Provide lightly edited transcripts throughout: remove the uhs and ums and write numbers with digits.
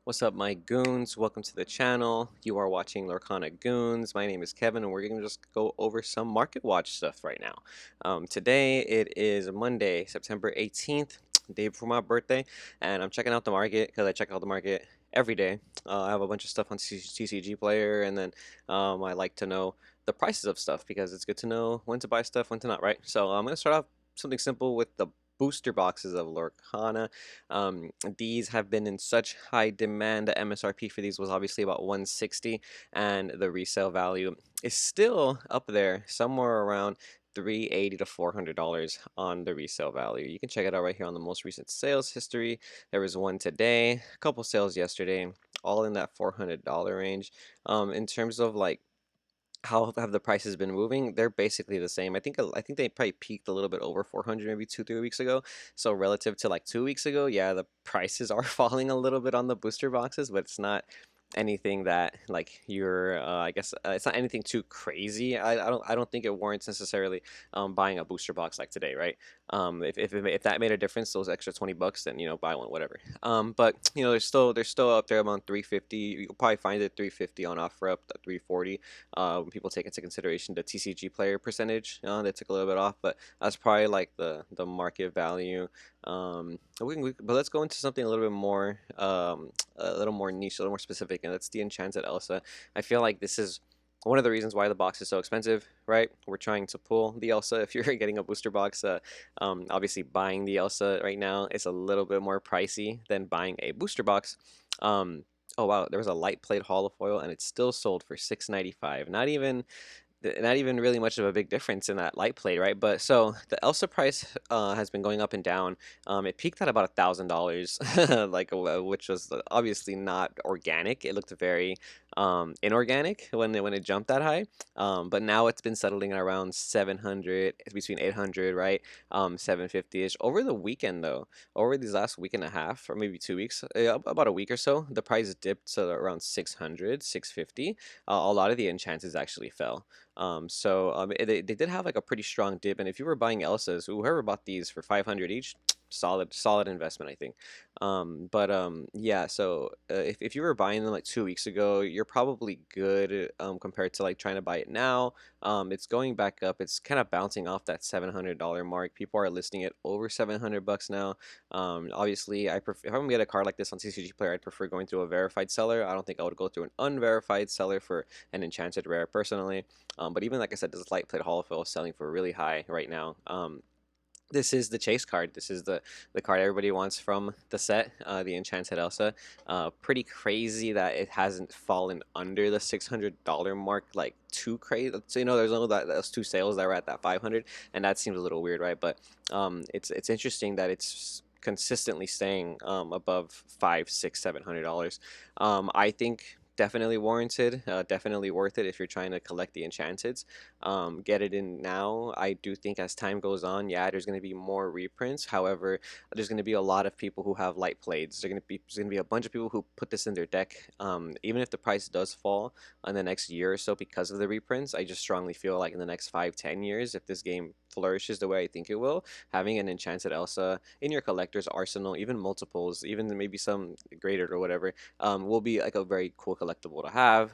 What's up, my goons? Welcome to the channel. You are watching Lorcana Goons. My name is Kevin, and we're gonna just go over some market watch stuff right now. Today it is Monday, September 18th, day before my birthday, and I'm checking out the market because I check out the market every day. I have a bunch of stuff on TCG Player, and then I like to know the prices of stuff because it's good to know when to buy stuff, when to not, right? So I'm gonna start off something simple with the booster boxes of Lorcana. These have been in such high demand. The MSRP for these was obviously about 160, and the resale value is still up there, somewhere around 380 to $400 on the resale value. You can check it out right here on the most recent sales history. There was one today, a couple sales yesterday, all in that $400 range. In terms of like how have the prices been moving? They're basically the same. I think they probably peaked a little bit over 400 maybe 2 3 weeks ago. So relative to like 2 weeks ago, yeah, the prices are falling a little bit on the booster boxes, but it's not anything that like you're I guess it's not anything too crazy. I don't think it warrants necessarily buying a booster box like today, right? If that made a difference, those extra 20 bucks, then buy one, whatever. But they're still up there around 350. You'll probably find it 350 on offer up to 340 when people take into consideration the TCG player percentage. They took a little bit off, but that's probably like the market value. But let's go into something a little more niche, a little more specific, and that's the Enchanted Elsa. I feel like this is one of the reasons why the box is so expensive, right? We're trying to pull the Elsa. If you're getting a booster box, obviously buying the Elsa right now is a little bit more pricey than buying a booster box. Um, oh wow, there was a light plate holofoil, and it's still sold for 695. Not even really much of a big difference in that light plate, right? But so the Elsa price has been going up and down. It peaked at about $1,000, which was obviously not organic. It looked very inorganic when it jumped that high. But now it's been settling at around 700, it's between 800, right? 750-ish. Over the weekend though, over these last week and a half, or maybe 2 weeks, about a week or so, the price dipped to around 600, 650. A lot of the enchants actually fell. They did have like a pretty strong dip, and if you were buying Elsas, whoever bought these for 500 each, solid investment, I think. Yeah, so if you were buying them like 2 weeks ago, you're probably good compared to like trying to buy it now. It's going back up. It's kind of bouncing off that $700 mark. People are listing it over 700 bucks now. Obviously, if I'm gonna get a card like this on CCG Player, I'd prefer going through a verified seller. I don't think I would go through an unverified seller for an enchanted rare personally. But even like I said, this light plate holofoil is selling for really high right now. This is the chase card. This is the card everybody wants from the set, the Enchanted Elsa. Pretty crazy that it hasn't fallen under the $600 mark like too crazy. So there's only those two sales that were at that 500, and that seems a little weird, right? But it's interesting that it's consistently staying above 5, 6, $700. I think definitely warranted, definitely worth it if you're trying to collect the enchanteds. Get it in now. I do think as time goes on, yeah, there's going to be more reprints. However, there's going to be a lot of people who have light plates. There's going to be a bunch of people who put this in their deck. Even if the price does fall in the next year or so because of the reprints, I just strongly feel like in the next 5, 10 years, if this game flourishes the way I think it will, having an Enchanted Elsa in your collector's arsenal, even multiples, even maybe some graded or whatever, will be like a very cool collectible to have.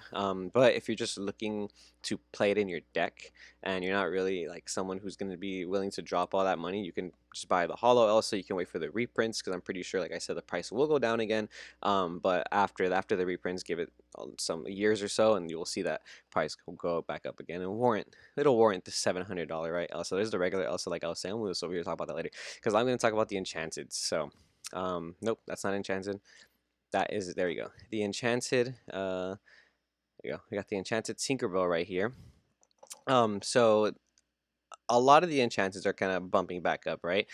But if you're just looking to play it in your deck and you're not really like someone who's going to be willing to drop all that money, you can just buy the Hollow Elsa. You can wait for the reprints because I'm pretty sure, like I said, the price will go down again. But after the reprints, give it some years or so, and you will see that price will go back up again and it'll warrant the $700, right? Elsa, there's the regular Elsa, like I was saying. We'll talk about that later because I'm going to talk about the Enchanted. So, nope, that's not Enchanted. That is, there you go. The Enchanted, there you go. We got the Enchanted Tinkerbell right here. So a lot of the enchantments are kind of bumping back up, right?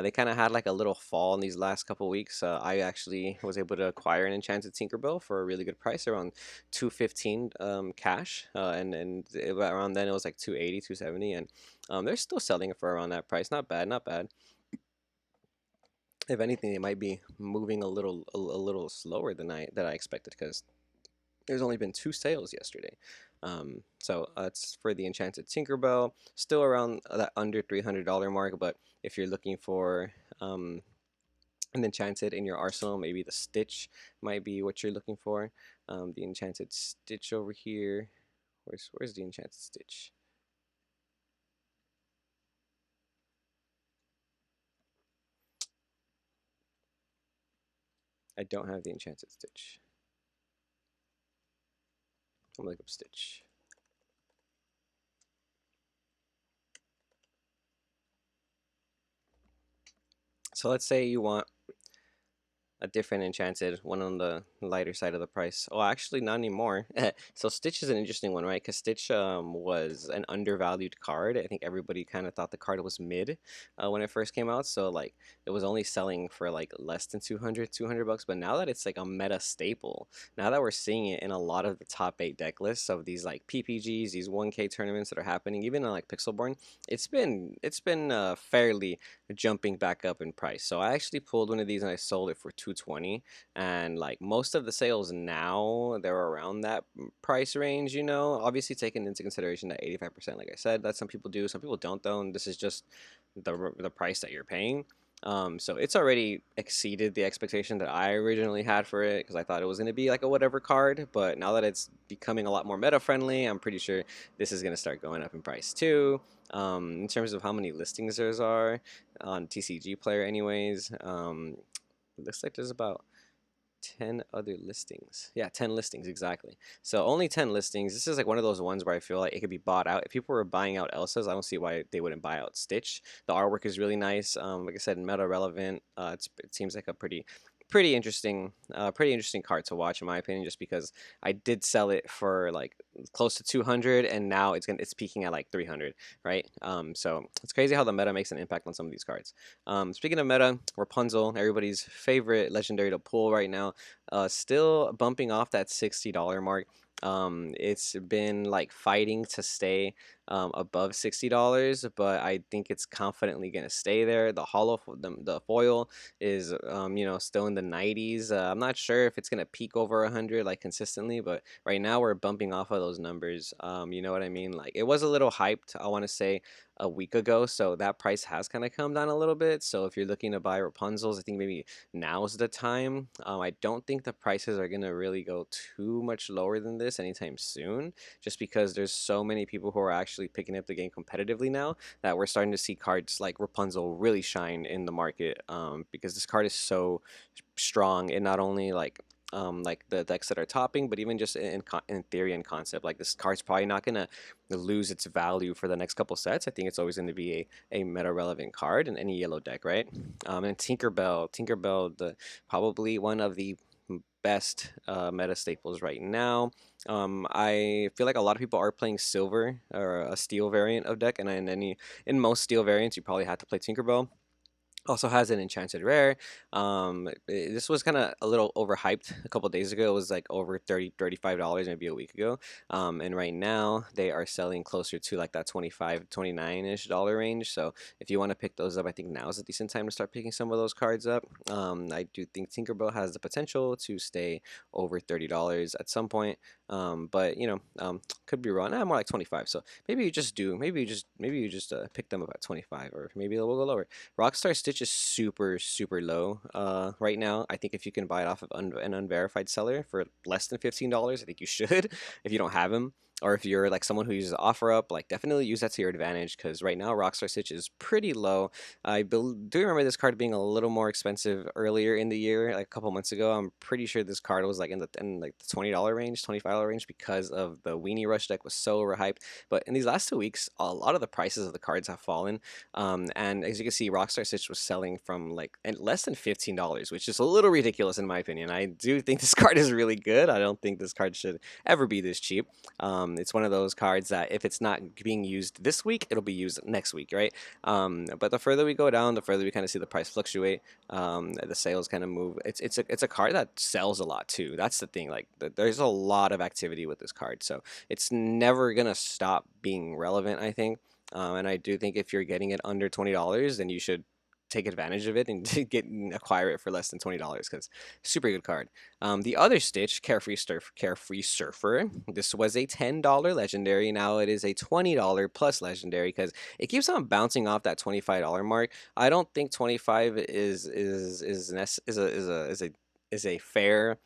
They kind of had like a little fall in these last couple weeks. I actually was able to acquire an Enchanted Tinkerbell for a really good price, around 215 cash, around then it was like 280, 270, and they're still selling it for around that price. Not bad, not bad. If anything, they might be moving a little slower than I expected because there's only been two sales yesterday. So it's for the Enchanted Tinkerbell, still around that under $300 mark. But if you're looking for an enchanted in your arsenal. Maybe the Stitch might be what you're looking for. The Enchanted Stitch over here. Where's the Enchanted Stitch? I don't have the Enchanted Stitch. I'm gonna look up Stitch. So let's say you want a different enchanted, one on the lighter side of the price. Oh, actually, not anymore. So Stitch is an interesting one, right? Because Stitch was an undervalued card. I think everybody kind of thought the card was mid when it first came out. So like it was only selling for like less than 200 bucks. But now that it's like a meta staple, now that we're seeing it in a lot of the top 8 deck lists of these like PPGs, these 1K tournaments that are happening, even on like Pixelborn, it's been fairly jumping back up in price. So I actually pulled one of these and I sold it for 220, and like most of the sales now they're around that price range, obviously taking into consideration that 85%, like I said, that some people do, some people don't though, and this is just the price that you're paying. So it's already exceeded the expectation that I originally had for it because I thought it was going to be like a whatever card, but now that it's becoming a lot more meta friendly, I'm pretty sure this is going to start going up in price too. In terms of how many listings there are on TCG Player, anyways, it looks like there's about 10 other listings. Yeah, 10 listings exactly. So only 10 listings. This is like one of those ones where I feel like it could be bought out. If people were buying out Elsas, I don't see why they wouldn't buy out Stitch. The artwork is really nice. Like I said, meta relevant. It seems like a pretty interesting card to watch in my opinion, just because I did sell it for like close to 200 and now it's peaking at like 300, right? So it's crazy how the meta makes an impact on some of these cards. Speaking of meta, Rapunzel, everybody's favorite legendary to pull right now, still bumping off that $60 mark. It's been like fighting to stay above $60, but I think it's confidently gonna stay there. The foil is still in the 90s. I'm not sure if it's gonna peak over 100 like consistently, but right now we're bumping off of those numbers. You know what I mean? Like it was a little hyped, I want to say a week ago, so that price has kind of come down a little bit. So if you're looking to buy Rapunzels, I think maybe now's the time. I don't think the prices are gonna really go too much lower than this anytime soon, just because there's so many people who are actually picking up the game competitively now that we're starting to see cards like Rapunzel really shine in the market. Because this card is so strong in not only like the decks that are topping, but even just in theory and concept. Like this card's probably not gonna lose its value for the next couple sets. I think it's always going to be a meta relevant card in any yellow deck, right? And Tinkerbell, the probably one of the best meta staples right now. I feel like a lot of people are playing silver or a steel variant of deck, and in most steel variants, you probably have to play Tinkerbell. Also has an enchanted rare. This was kind of a little overhyped a couple days ago. It was like over $35 maybe a week ago. And right now they are selling closer to like that 25, 29-ish dollar range. So if you want to pick those up, I think now is a decent time to start picking some of those cards up. I do think Tinkerbell has the potential to stay over $30 at some point. But could be wrong. More like 25. So maybe you just pick them up at 25, or maybe they'll go lower. Rockstar Stitch is super, super low right now. I think if you can buy it off of an unverified seller for less than $15, I think you should if you don't have him. Or if you're like someone who uses OfferUp, like definitely use that to your advantage because right now Rockstar Stitch is pretty low. Do remember this card being a little more expensive earlier in the year, like a couple months ago. I'm pretty sure this card was like in like the $20 range, $25 range because of the Weenie Rush deck was so overhyped. But in these last 2 weeks, a lot of the prices of the cards have fallen. And as you can see, Rockstar Stitch was selling from like less than $15, which is a little ridiculous in my opinion. I do think this card is really good. I don't think this card should ever be this cheap. It's one of those cards that if it's not being used this week, it'll be used next week, right? But the further we go down, the further we kind of see the price fluctuate. The sales kind of move. It's a card that sells a lot too. That's the thing. Like there's a lot of activity with this card, so it's never gonna stop being relevant, I think. And I do think if you're getting it under $20, then you should take advantage of it and acquire it for less than $20 because super good card. The other Stitch, Carefree Surfer. This was a $10 legendary. Now it is a $20 plus legendary because it keeps on bouncing off that $25 mark. I don't think 25 is a fair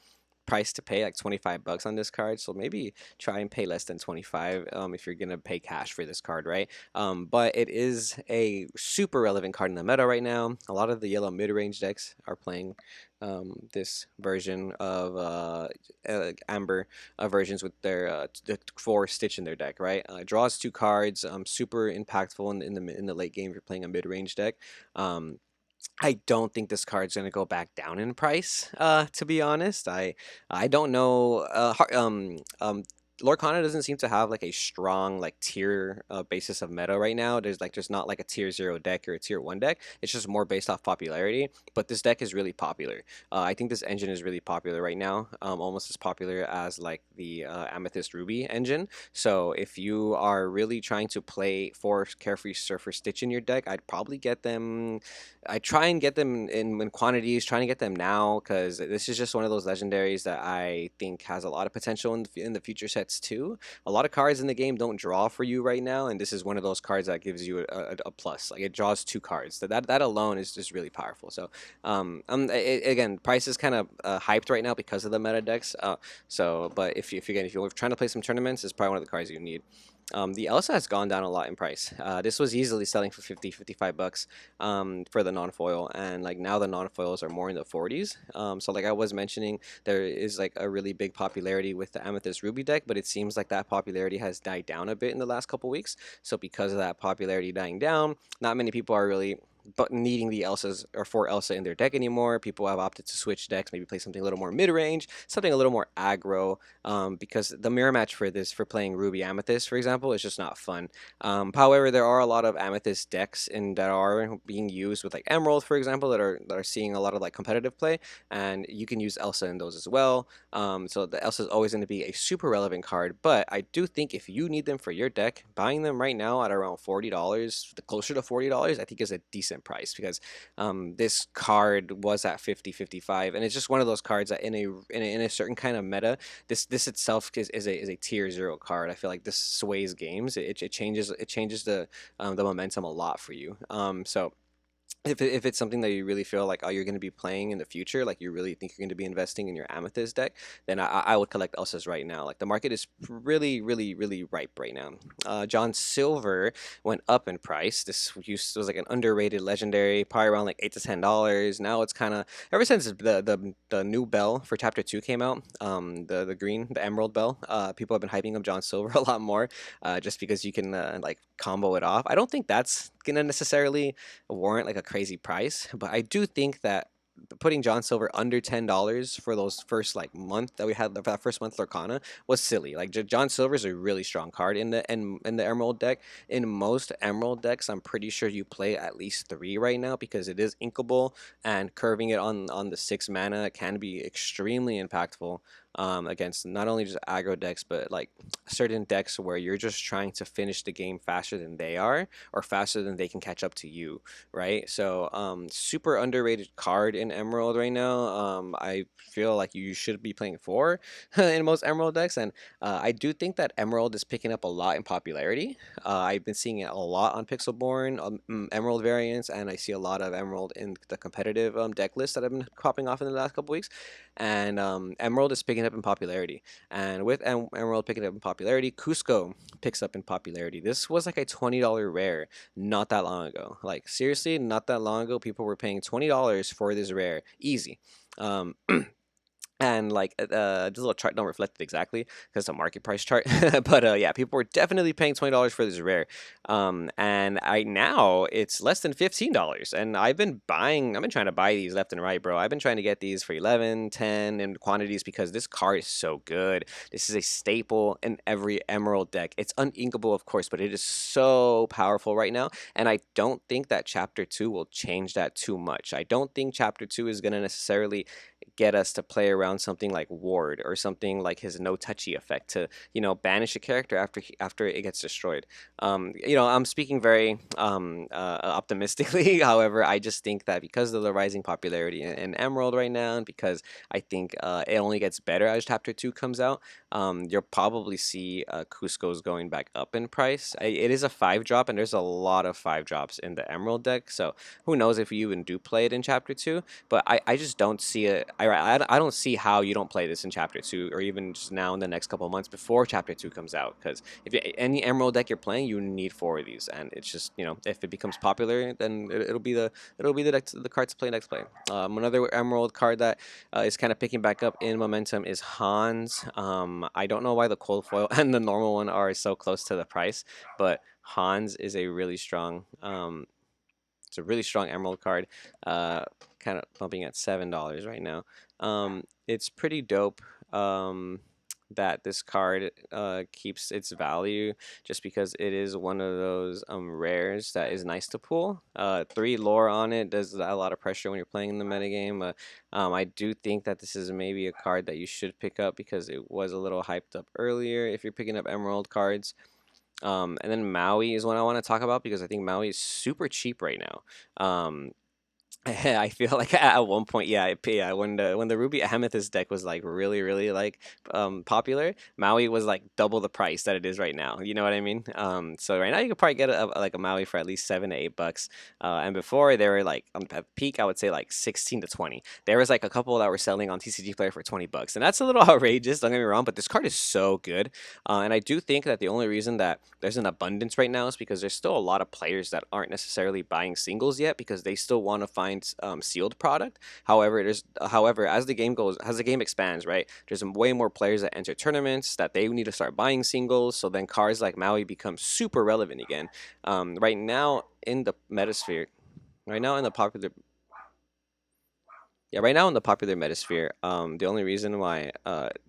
price to pay, like 25 bucks on this card. So maybe try and pay less than 25 if you're gonna pay cash for this card, right? But it is a super relevant card in the meta right now. A lot of the yellow mid-range decks are playing this version of Amber versions with their the 4 Stitch in their deck, right? Draws 2 cards, super impactful in the late game if you're playing a mid-range deck. I don't think this card's gonna go back down in price. To be honest, I don't know. Lorcana doesn't seem to have like a strong like tier basis of meta right now. There's not like a tier 0 deck or a tier 1 deck. It's just more based off popularity. But this deck is really popular. I think this engine is really popular right now. Almost as popular as like the Amethyst Ruby engine. So if you are really trying to play for Carefree Surfer Stitch in your deck, I'd probably get them. I try and get them in quantities, trying to get them now because this is just one of those legendaries that I think has a lot of potential in the future sets too. A lot of cards in the game don't draw for you right now, and this is one of those cards that gives you a plus. Like it draws 2 cards. That alone is just really powerful. So again, price is kind of hyped right now because of the meta decks. But if you're trying to play some tournaments, it's probably one of the cards you need. The Elsa has gone down a lot in price. This was easily selling for 50, 55 bucks for the non-foil, and like now the non-foils are more in the 40s. So like I was mentioning, there is like a really big popularity with the Amethyst Ruby deck, but it seems like that popularity has died down a bit in the last couple weeks. So because of that popularity dying down, not many people are really but needing the Elsas or for Elsa in their deck anymore. People have opted to switch decks, maybe play something a little more mid-range, something a little more aggro, because the mirror match for playing Ruby Amethyst, for example, is just not fun. However, there are a lot of Amethyst decks that are being used with like Emerald, for example, that are seeing a lot of like competitive play, and you can use Elsa in those as well. So the Elsa is always going to be a super relevant card, but I do think if you need them for your deck, buying them right now at around $40, closer to $40, I think is a decent price because this card was at 50, 55, and it's just one of those cards that in a certain kind of meta, this itself is a tier 0 card. I feel like this sways games. It changes the momentum a lot for you. So if it's something that you really feel like, oh, you're going to be playing in the future, like you really think you're going to be investing in your Amethyst deck, then I would collect Elsas right now. Like the market is really, really, really ripe right now. John Silver went up in price. This was like an underrated legendary, probably around like $8 to $10. Now it's kind of, ever since the new bell for Chapter 2 came out, the Emerald bell, people have been hyping up John Silver a lot more, just because you can like combo it off. I don't think that's gonna necessarily warrant like a crazy price, but I do think that putting John Silver under $10 for those first like month that we had, that first month Lorcana, was silly. Like John Silver is a really strong card in the Emerald deck. In most Emerald decks, I'm pretty sure you play at least 3 right now because it is inkable, and curving it on the 6 mana can be extremely impactful against not only just aggro decks, but like certain decks where you're just trying to finish the game faster than they are, or faster than they can catch up to you, right? So super underrated card in Emerald right now. I feel like you should be playing 4 in most Emerald decks, and I do think that Emerald is picking up a lot in popularity. I've been seeing it a lot on Pixelborn Emerald variants, and I see a lot of Emerald in the competitive deck lists that have been popping off in the last couple weeks. And Emerald is picking up in popularity, and with Emerald picking up in popularity, Cusco picks up in popularity. This was like a $20 rare not that long ago. Like seriously, not that long ago, people were paying $20 for this rare, easy. Um, and like this little chart don't reflect it exactly because it's a market price chart, but yeah, people were definitely paying $20 for this rare, and now it's less than $15, and I've been trying to buy these left and right, bro. I've been trying to get these for 11, 10 in quantities because this card is so good. This is a staple in every Emerald deck. It's uninkable, of course, but it is so powerful right now, and I don't think that Chapter 2 will change that too much. I don't think Chapter 2 is going to necessarily get us to play around around something like Ward or something like his no touchy effect to, banish a character after it gets destroyed. I'm speaking very optimistically. However, I just think that because of the rising popularity in Emerald right now, and because I think it only gets better as Chapter 2 comes out, you'll probably see Cusco's going back up in price. It is a 5 drop, and there's a lot of 5 drops in the Emerald deck, so who knows if you even do play it in Chapter 2, but I just don't see it. I don't see how you don't play this in Chapter 2, or even just now in the next couple of months before Chapter 2 comes out, because if any Emerald deck you're playing, you need 4 of these, and it's just, if it becomes popular, then it'll be the card to play next play. Another Emerald card that is kind of picking back up in momentum is Hans. I don't know why the cold foil and the normal one are so close to the price, but Hans is a really strong. It's a really strong Emerald card, kind of bumping at $7 right now. It's pretty dope that this card keeps its value just because it is one of those rares that is nice to pull. 3 lore on it does a lot of pressure when you're playing in the metagame. I do think that this is maybe a card that you should pick up because it was a little hyped up earlier if you're picking up Emerald cards. And then Maui is one I want to talk about because I think Maui is super cheap right now. I feel like at one point, yeah, when the Ruby Amethyst deck was like really like popular, Maui was like double the price that it is right now. You know what I mean? So right now you could probably get like a Maui for at least $7 to $8. And before they were like at peak, I would say like 16 to 20. There was like a couple that were selling on TCG Player for $20, and that's a little outrageous. Don't get me wrong, but this card is so good, and I do think that the only reason that there's an abundance right now is because there's still a lot of players that aren't necessarily buying singles yet because they still want to find sealed product. However, as the game expands, right, there's way more players that enter tournaments that they need to start buying singles. So then cards like Maui become super relevant again. Right now in the metasphere, right now in the popular yeah, right now in the popular metasphere, the only reason why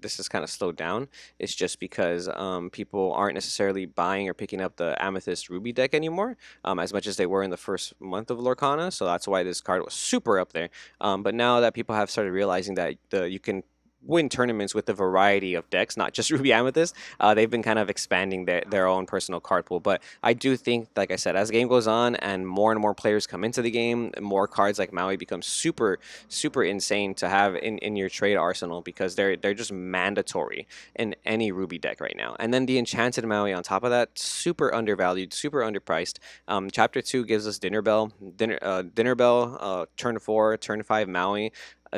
this is kind of slowed down is just because people aren't necessarily buying or picking up the Amethyst Ruby deck anymore, as much as they were in the first month of Lorcana. So that's why this card was super up there. But now that people have started realizing that you can win tournaments with a variety of decks, not just Ruby Amethyst, they've been kind of expanding their own personal card pool. But I do think, like I said, as the game goes on and more players come into the game, more cards like Maui become super insane to have in your trade arsenal because they're just mandatory in any Ruby deck right now. And then the Enchanted Maui on top of that, super undervalued, super underpriced. Chapter 2 gives us Dinner Bell, turn 4, turn 5 Maui,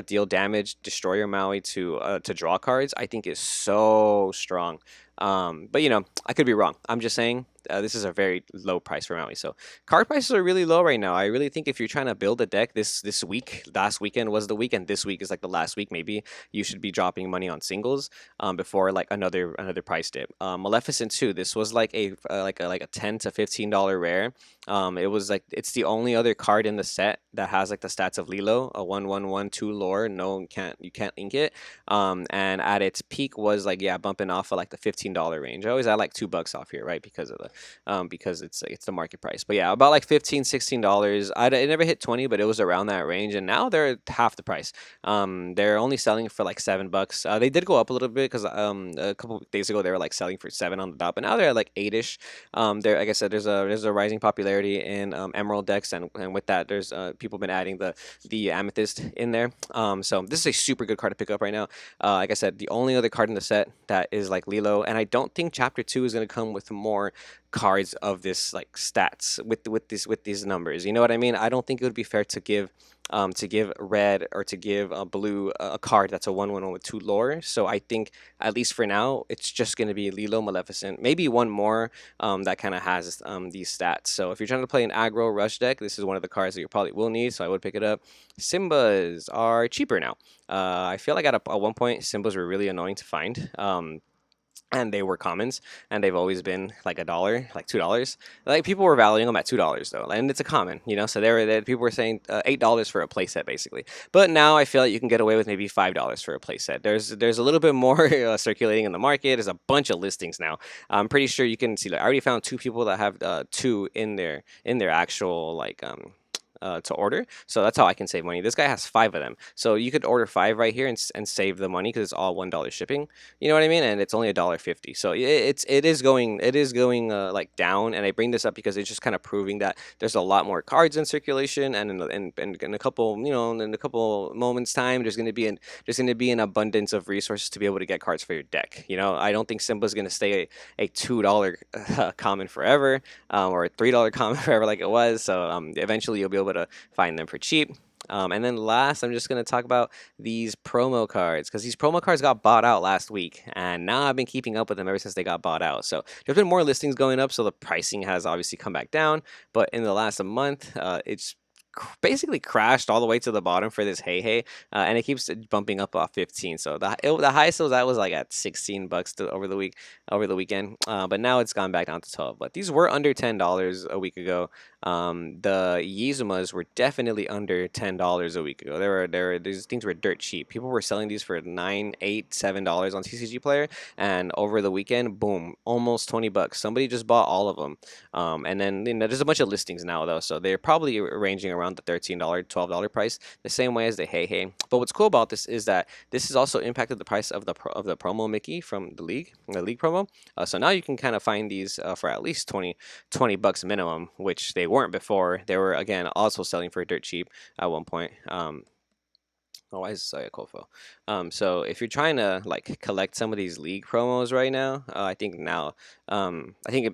deal damage, destroy your Maui to draw cards, I think is so strong. But I could be wrong. I'm just saying this is a very low price for Maui. So card prices are really low right now. I really think if you're trying to build a deck this week, last weekend was the weekend. This week is like the last week. Maybe you should be dropping money on singles before like another price dip. Maleficent 2. This was like a $10 to $15 rare. It was like it's the only other card in the set that has like the stats of Lilo, a 1/1/1/2 lore. No, you can't ink it. And at its peak was like bumping off of like the $15 range. I always add like $2 off here, right? Because of the because it's the market price. But yeah, about like $15 to $16. It never hit 20, but it was around that range, and now they're half the price. They're only selling for like $7. They did go up a little bit because a couple days ago they were like selling for 7 on the dot, but now they're at like 8ish. There, like I said, there's a rising popularity in Emerald decks, and with that, there's people been adding the Amethyst in there. So this is a super good card to pick up right now. Like I said, the only other card in the set that is like Lilo, and I don't think Chapter 2 is going to come with more cards of this like stats with these numbers. You know what I mean? I don't think it would be fair to give red or to give blue a card that's a 1/1 with 2 lore. So I think at least for now it's just going to be Lilo, Maleficent, maybe one more that kind of has these stats. So if you're trying to play an aggro rush deck, this is one of the cards that you probably will need. So I would pick it up. Simbas are cheaper now. I feel like at one point Simbas were really annoying to find. And they were commons, and they've always been like $1, like $2. Like people were valuing them at $2 though, and it's a common, So people were saying $8 for a playset basically. But now I feel like you can get away with maybe $5 for a playset. There's a little bit more circulating in the market. There's a bunch of listings now. I'm pretty sure you can see. Like, I already found 2 people that have 2 in their actual like to order. So that's how I can save money. This guy has 5 of them, so you could order 5 right here and save the money because it's all $1 shipping. You know what I mean? And it's only $1.50. So it is going like down. And I bring this up because it's just kind of proving that there's a lot more cards in circulation, and in a couple, in a couple moments time, there's going to be an abundance of resources to be able to get cards for your deck. I don't think Simba's going to stay a $2 common forever, or a $3 common forever like it was. So eventually you'll be able to find them for cheap. And then last, I'm just going to talk about these promo cards, because these promo cards got bought out last week, and now I've been keeping up with them ever since they got bought out. So there's been more listings going up, so the pricing has obviously come back down. But in the last month, it's basically crashed all the way to the bottom for this hey, and it keeps bumping up off 15. So the highest was like at $16 over the weekend, but now it's gone back down to 12. But these were under $10 a week ago. The Yizumas were definitely under $10 a week ago. These things were dirt cheap. People were selling these for $9, $8, $7 on TCG Player, and over the weekend, boom, almost $20. Somebody just bought all of them. And then there's a bunch of listings now though, so they're probably ranging around the $13, $12 price, the same way as the hey. But what's cool about this is that this has also impacted the price of the promo Mickey from the league promo. So now you can kind of find these for at least $20 minimum, which they weren't before. They were, again, also selling for dirt cheap at one point. Oh, why is this a Kofo? So if you're trying to like collect some of these league promos right now, I think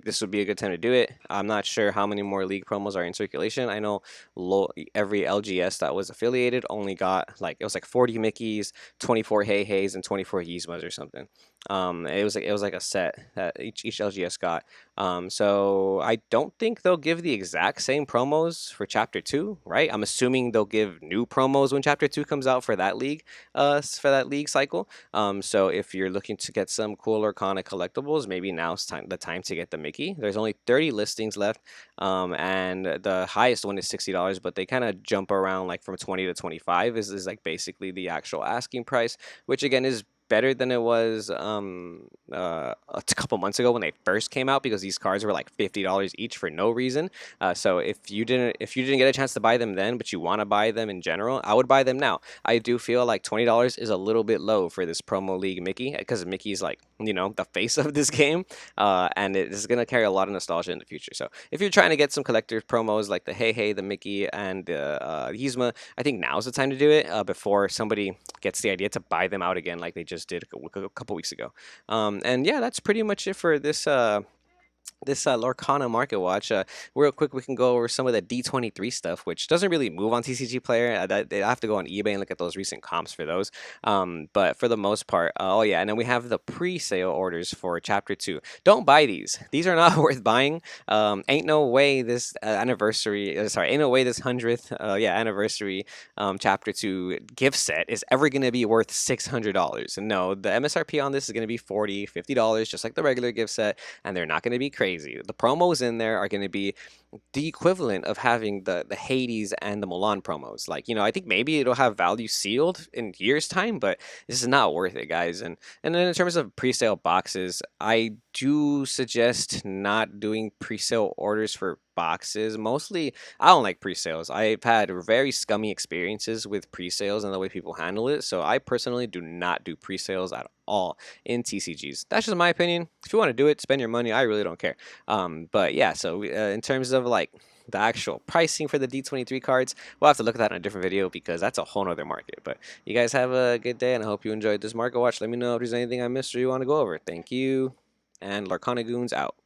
this would be a good time to do it. I'm not sure how many more league promos are in circulation. I know every LGS that was affiliated only got it was like 40 Mickeys, 24 Hey Heys, and 24 Yzmas or something. It was like a set that each LGS got. So I don't think they'll give the exact same promos for Chapter 2, right? I'm assuming they'll give new promos when Chapter 2 comes out for that league cycle. So if you're looking to get some cool Lorcana collectibles, maybe now's the time to get the Mickey. There's only 30 listings left, and the highest one is $60, but they kind of jump around like from 20 to 25 is like basically the actual asking price, which again is better than it was a couple months ago when they first came out, because these cards were like $50 each for no reason. So if you didn't get a chance to buy them then, but you want to buy them in general, I would buy them now. I do feel like $20 is a little bit low for this promo league Mickey, because Mickey's like the face of this game, and it is gonna carry a lot of nostalgia in the future. So if you're trying to get some collector promos like the Hey, the Mickey, and the Yzma, I think now's the time to do it before somebody gets the idea to buy them out again like they just did a couple weeks ago. And yeah, that's pretty much it for this Lorcana Market Watch. Real quick, we can go over some of the D23 stuff, which doesn't really move on TCG Player. They have to go on eBay and look at those recent comps for those. But for the most part, oh yeah, and then we have the pre-sale orders for Chapter 2. Don't buy these. These are not worth buying. Ain't no way this ain't no way this 100th anniversary Chapter 2 gift set is ever going to be worth $600. No, the MSRP on this is going to be $40, $50, just like the regular gift set, and they're not going to be crazy. The promos in there are going to be the equivalent of having the Hades and the Mulan promos. I think maybe it'll have value sealed in years time, but this is not worth it, guys. And then in terms of pre-sale boxes, I do suggest not doing pre-sale orders for boxes. Mostly, I don't like pre-sales. I've had very scummy experiences with pre-sales and the way people handle it, so I personally do not do pre-sales at all in TCGs. That's just my opinion. If you want to do it, spend your money. I really don't care. But yeah, so in terms of the actual pricing for the D23 cards, we'll have to look at that in a different video, because that's a whole nother market. But you guys have a good day, and I hope you enjoyed this market watch. Let me know if there's anything I missed or you want to go over. Thank you, and Lorcana Goons out.